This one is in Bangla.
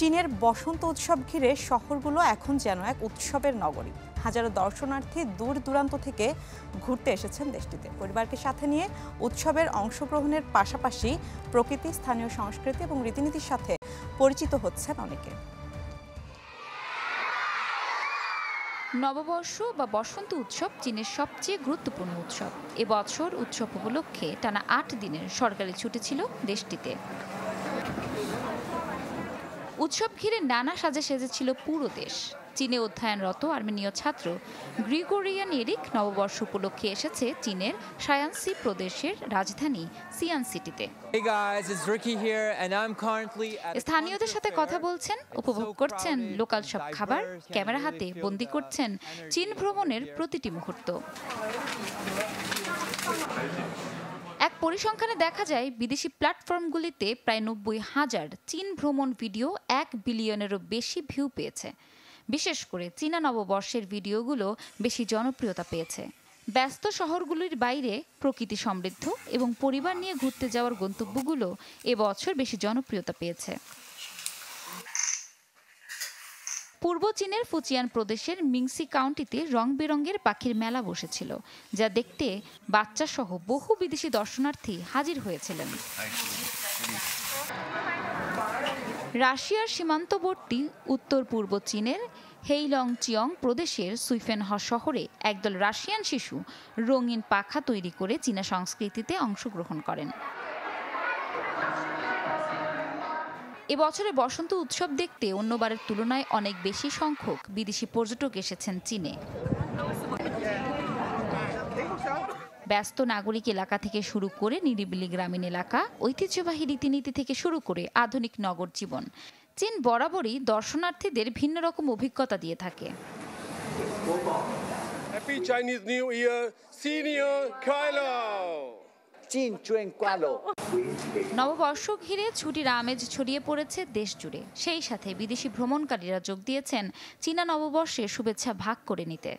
চীনের বসন্ত উৎসব ঘিরে শহরগুলো এখন যেন এক উৎসবের নগরী। হাজারো দর্শনার্থী দূর দূরান্ত থেকে ঘুরতে এসেছেন দেশটিতে। পরিবারকে সাথে নিয়ে উৎসবের অংশগ্রহণের পাশাপাশি প্রকৃতি, স্থানীয় সংস্কৃতি এবং রীতিনীতির সাথে পরিচিত হচ্ছেন অনেকে। নববর্ষ বা বসন্ত উৎসব চীনের সবচেয়ে গুরুত্বপূর্ণ উৎসব। এবছর উৎসব উপলক্ষে টানা ৮ দিনের সরকারি ছুটি ছিল দেশটিতে। উৎসব ঘিরে নানা সাজে সেজেছিল পুরো দেশ। চীনে অধ্যয়নরত আর্মেনীয় ছাত্র গ্রিগোরিয়ান এরিক নববর্ষ উপলক্ষে এসেছে চীনের শায়ানসি প্রদেশের রাজধানী সিয়ান সিটিতে। স্থানীয়দের সাথে কথা বলছেন, উপভোগ করছেন লোকাল সব খাবার, ক্যামেরা হাতে বন্দি করছেন চীন ভ্রমণের প্রতিটি মুহূর্ত। এক পরিসংখ্যানে দেখা যায় বিদেশি প্ল্যাটফর্মগুলিতে প্রায় ৯০,০০০ চীন ভ্রমণ ভিডিও ১ বিলিয়নেরও বেশি ভিউ পেয়েছে। বিশেষ করে চীনা নববর্ষের ভিডিওগুলো বেশি জনপ্রিয়তা পেয়েছে। ব্যস্ত শহরগুলির বাইরে প্রকৃতি সমৃদ্ধ এবং পরিবার নিয়ে ঘুরতে যাওয়ার গন্তব্যগুলো এবছর বেশি জনপ্রিয়তা পেয়েছে। পূর্ব চীনের ফুচিয়ান প্রদেশের মিংসি কাউন্টিতে রং বেরঙের পাখির মেলা বসেছিল, যা দেখতে বাচ্চা সহ বহু বিদেশি দর্শনার্থী হাজির হয়েছিলেন। রাশিয়ার সীমান্তবর্তী উত্তর পূর্ব চীনের হেইলংচিয়ং প্রদেশের সুইফেনহ শহরে একদল রাশিয়ান শিশু রঙিন পাখা তৈরি করে চীনা সংস্কৃতিতে অংশগ্রহণ করেন। এবছরে বসন্ত উৎসব দেখতে অন্যবারের তুলনায় অনেক বেশি সংখ্যক বিদেশি পর্যটক এসেছেন চীনে। ব্যস্ত নাগরিক এলাকা থেকে শুরু করে নিরিবিলি গ্রামীণ এলাকা, ঐতিহ্যবাহী রীতিনীতি থেকে শুরু করে আধুনিক নগর জীবন, চীন বরাবরই দর্শনার্থীদের ভিন্ন রকম অভিজ্ঞতা দিয়ে থাকে। Happy Chinese new year, senior কাইলো। নববর্ষ ঘিরে ছুটির আমেজ ছড়িয়ে পড়েছে দেশ জুড়ে। সেই সাথে বিদেশি ভ্রমণকারীরা যোগ দিয়েছেন চীনা নববর্ষের শুভেচ্ছা ভাগ করে নিতে।